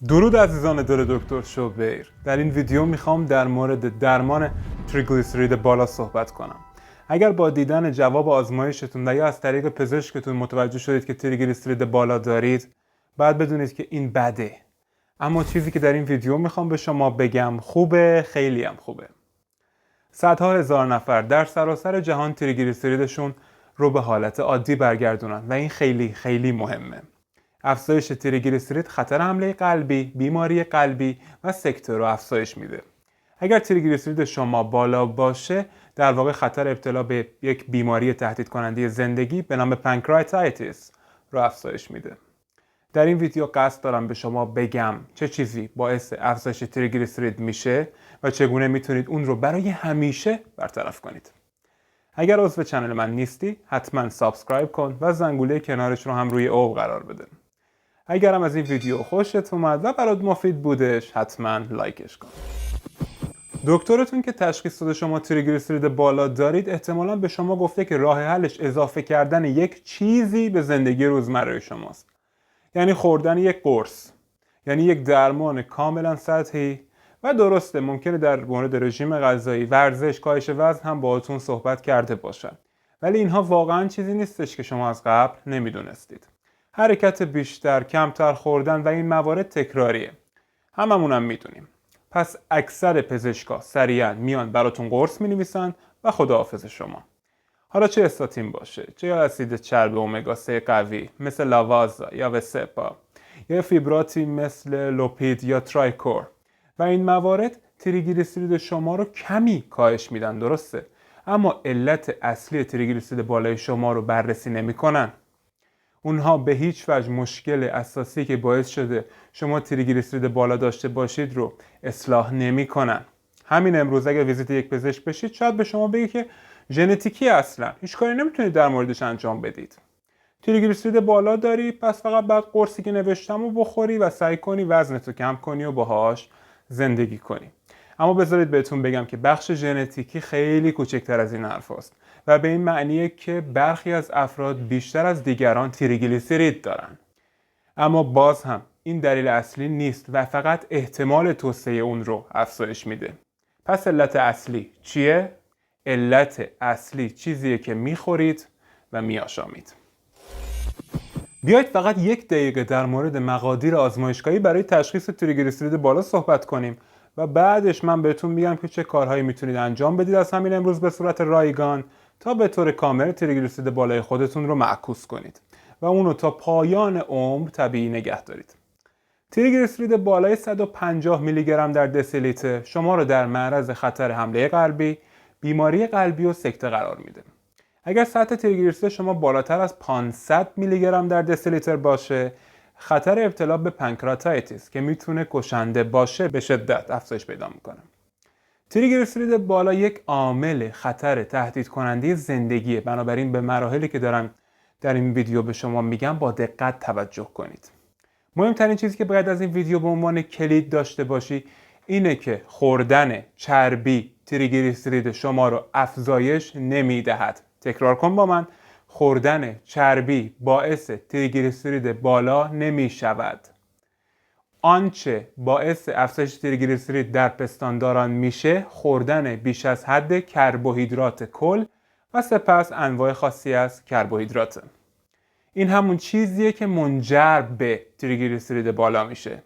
درود عزیزان دل دکتر شوبیر. در این ویدیو میخوام در مورد درمان تریگلیسیرید بالا صحبت کنم. اگر با دیدن جواب آزمایشتون و یا از طریق پزشکتون متوجه شدید که تریگلیسیرید بالا دارید، باید بدونید که این بده. اما چیزی که در این ویدیو میخوام به شما بگم خوبه، خیلی هم خوبه. صدها هزار نفر در سراسر جهان تریگلیسیریدشون رو به حالت عادی برگردونن و این خیلی خیلی مهمه. افزایش تریگلیسیرید خطر حمله قلبی، بیماری قلبی و سکته رو افزایش میده. اگر تریگلیسیرید شما بالا باشه، در واقع خطر ابتلا به یک بیماری تهدید کننده زندگی به نام پانکراتایتیس رو افزایش میده. در این ویدیو قصد دارم به شما بگم چه چیزی باعث افزایش تریگلیسیرید میشه و چگونه میتونید اون رو برای همیشه برطرف کنید. اگر عضو چنل من نیستی، حتما سابسکرایب کن و زنگوله کنارش رو هم روی او قرار بده. اگرم از این ویدیو خوشت اومد و برات مفید بودش، حتما لایکش کن. دکترتون که تشخیص داده شما تریگلیسیرید بالا دارید، احتمالاً به شما گفته که راه حلش اضافه کردن یک چیزی به زندگی روزمره شماست. یعنی خوردن یک قرص، یعنی یک درمان کاملا سطحی. و درسته ممکنه در مورد رژیم غذایی، ورزش، کاهش وزن هم باهاتون صحبت کرده باشن، ولی اینها واقعا چیزی نیستش که شما از قبل نمیدونستید. حرکت بیشتر، کمتر خوردن و این موارد تکراریه. هممونم میدونیم. پس اکثر پزشکا سریعا میان براتون قرص مینویسن و خداحافظ شما. حالا چه استاتین باشه، چه اسید چرب امگا 3 قوی مثل لاوازا یا وسپا، یا فیبراتی مثل لوپید یا ترایکور، و این موارد تریگلیسیرید شما رو کمی کاهش میدن، درسته، اما علت اصلی تریگلیسیرید بالای شما رو بررسی نمیکنن. اونها به هیچ وجه مشکل اساسی که باعث شده شما تریگلیسیرید بالا داشته باشید رو اصلاح نمیکنن. همین امروز اگر ویزیت یک پزشک بشید، شاید به شما بگه که ژنتیکی اصلا هیچ کاری نمیتونید در موردش انجام بدید. تریگلیسیرید بالا داری، پس فقط بعد قرصی که نوشتم رو بخوری و سعی کنی وزنتو کم کنی و باهاش زندگی کنی. اما بذارید بهتون بگم که بخش ژنتیکی خیلی کوچکتر از این حرف هست و به این معنیه که برخی از افراد بیشتر از دیگران تریگلیسیرید دارن. اما باز هم این دلیل اصلی نیست و فقط احتمال توسعه اون رو افزایش میده. پس علت اصلی چیه؟ علت اصلی چیزیه که میخورید و میآشامید. بیایید فقط یک دقیقه در مورد مقادیر آزمایشگاهی برای تشخیص تریگلیسیرید بالا صحبت کنیم و بعدش من بهتون میگم که چه کارهایی میتونید انجام بدید از همین امروز به صورت رایگان تا به طور کامل تریگلیسیرید بالای خودتون رو معکوس کنید و اونو تا پایان عمر طبیعی نگه دارید. تریگلیسیرید بالای 150 میلی گرم در دسیلیتر شما رو در معرض خطر حمله قلبی، بیماری قلبی و سکته قرار میده. اگر سطح تریگلیسیرید شما بالاتر از 500 میلی گرم در دسیلیتر باشه، خطر ابتلا به پانکراتایتیس که میتونه کشنده باشه به شدت افزایش پیدا میکنه. تریگلیسیرید بالا یک عامل خطر تهدید کننده زندگیه، بنابراین به مراحلی که دارم در این ویدیو به شما میگم با دقت توجه کنید. مهمترین چیزی که باید از این ویدیو به عنوان کلید داشته باشی اینه که خوردن چربی تریگلیسیرید شما رو افزایش نمیدهد. تکرار کن با من، خوردن چربی باعث تریگلیسیرید بالا نمی شود. آنچه باعث افزایش تریگلیسیرید در پستانداران میشه خوردن بیش از حد کربوهیدرات کل و سپس انواع خاصی از کربوهیدرات. این همون چیزیه که منجر به تریگلیسیرید بالا میشه.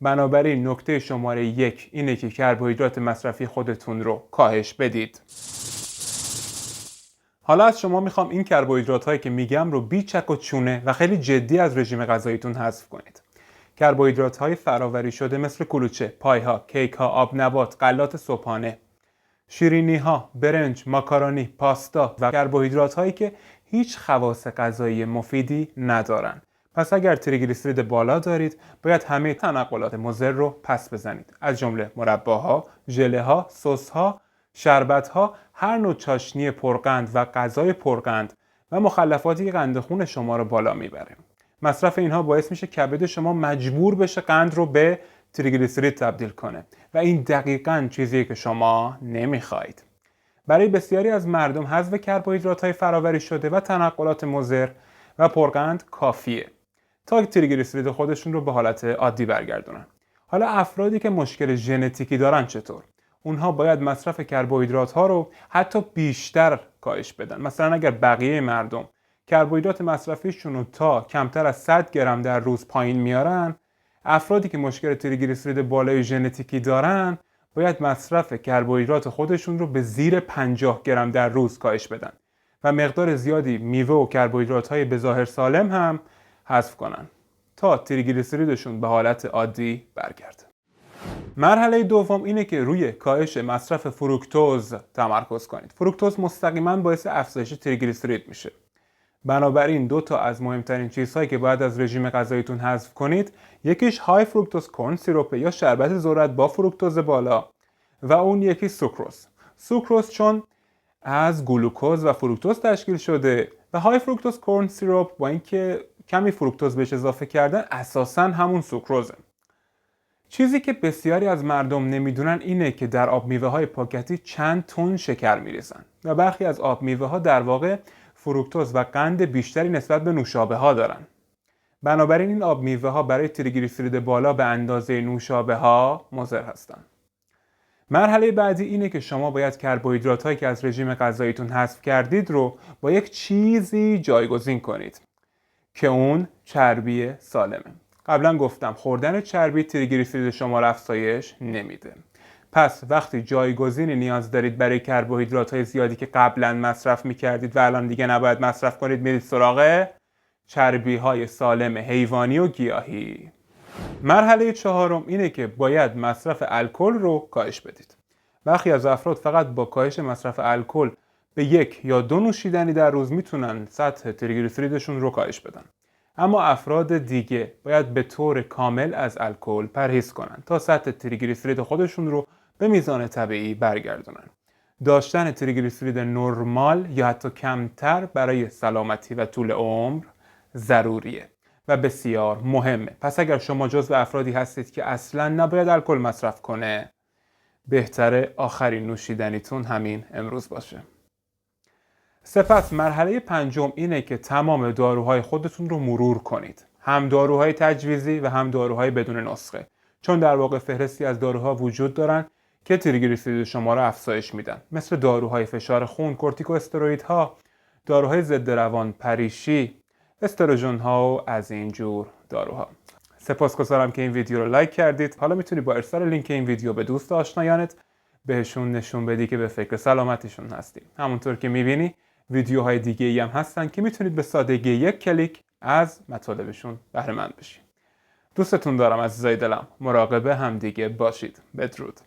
بنابراین نکته شماره 1 اینه که کربوهیدرات مصرفی خودتون رو کاهش بدید. حالا از شما میخوام این کربوهیدرات هایی که میگم رو بی چک و چونه و خیلی جدی از رژیم غذاییتون حذف کنید. کربوهیدرات های فراوری شده مثل کلوچه، پای ها، کیک ها، آب نبات، غلات صبحانه، شیرینی ها، برنج، ماکارونی، پاستا و کربوهیدرات هایی که هیچ خواص غذایی مفیدی ندارن. پس اگر تریگلیسیرید بالا دارید، باید همه تنقلات مضر رو پس بزنید، از جمله مرباها، ژله ها، سس ها، شربت ها، هر نوع چاشنی پرقند و غذای پرقند و مخلفاتی که قند خون شما رو بالا میبره. مصرف اینها باعث میشه کبد شما مجبور بشه قند رو به تریگلیسیرید تبدیل کنه و این دقیقاً چیزیه که شما نمیخواید. برای بسیاری از مردم حذف کربوهیدرات های فراوری شده و تنقلات مضر و پرقند کافیه. تا تریگلیسیرید خودشون رو به حالت عادی برگردونن. حالا افرادی که مشکل ژنتیکی دارن چطور؟ اونها باید مصرف کربوهیدرات ها رو حتی بیشتر کاهش بدن. مثلا اگر بقیه مردم کربوهیدرات مصرفیشون رو تا کمتر از 100 گرم در روز پایین میارن، افرادی که مشکل تریگلیسیرید بالای ژنتیکی دارن باید مصرف کربوهیدرات خودشون رو به زیر 50 گرم در روز کاهش بدن و مقدار زیادی میوه و کربوهیدرات‌های به ظاهر سالم هم حذف کنن تا تریگلیسیریدشون به حالت عادی برگرده. مرحله دوم اینه که روی کاهش مصرف فروکتوز تمرکز کنید. فروکتوز مستقیما باعث افزایش تریگلیسیرید میشه. بنابراین دو تا از مهمترین چیزهایی که باید از رژیم غذاییتون حذف کنید، یکیش های فروکتوز کورن سیروپ یا شربت ذرت با فروکتوز بالا و اون یکی سوکروز. سوکروز چون از گلوکوز و فروکتوز تشکیل شده و های فروکتوز کورن سیروپ با اینکه کمی فروکتوز بهش اضافه کردن اساساً همون سوکروزه. چیزی که بسیاری از مردم نمیدونن اینه که در آب میوه های پاکتی چند تن شکر میریزن و برخی از آب میوه ها در واقع فروکتوز و قند بیشتری نسبت به نوشابه ها دارن. بنابراین این آب میوه ها برای تریگلیسیرید بالا به اندازه نوشابه ها مضر هستند. مرحله بعدی اینه که شما باید کربوهیدرات هایی که از رژیم غذاییتون حذف کردید رو با یک چیزی جایگزین کنید که اون چربی سالمه. قبلا گفتم خوردن چربی تریگلیسیرید شما رو افزایش نمیده. پس وقتی جایگزینی نیاز دارید برای کربوهیدرات های زیادی که قبلا مصرف میکردید و الان دیگه نباید مصرف کنید، میرید سراغ چربی های سالم حیوانی و گیاهی. مرحله چهارم اینه که باید مصرف الکل رو کاهش بدید. برخی از افراد فقط با کاهش مصرف الکل به 1 یا 2 نوشیدنی در روز میتونن سطح تریگلیسیریدشون رو کاهش بدن. اما افراد دیگه باید به طور کامل از الکل پرهیز کنن تا سطح تریگلیسیرید خودشون رو به میزان طبیعی برگردونن. داشتن تریگلیسیرید نرمال یا حتی کمتر برای سلامتی و طول عمر ضروریه و بسیار مهمه. پس اگر شما جزو افرادی هستید که اصلاً نباید الکل مصرف کنه، بهتره آخرین نوشیدنیتون همین امروز باشه. سپس مرحله پنجم اینه که تمام داروهای خودتون رو مرور کنید. هم داروهای تجویزی و هم داروهای بدون نسخه. چون در واقع فهرستی از داروها وجود دارن که تریگلیسیرید شما رو افزایش میدن. مثل داروهای فشار خون، کورتیکواستروئیدها، داروهای ضد روان پریشی، استروژن ها و از این جور داروها. سپاسگزارم که این ویدیو رو لایک کردید. حالا میتونی با ارسال لینک این ویدیو به دوست آشنایانت بهشون نشون بدی که به فکر سلامتیشون هستی. همونطور که میبینی ویدیوهای دیگه‌ای هم هستن که میتونید به سادگی یک کلیک از مطالبشون بهره مند بشید. دوستتون دارم عزیزای دلم. مراقب هم دیگه باشید. بدرود.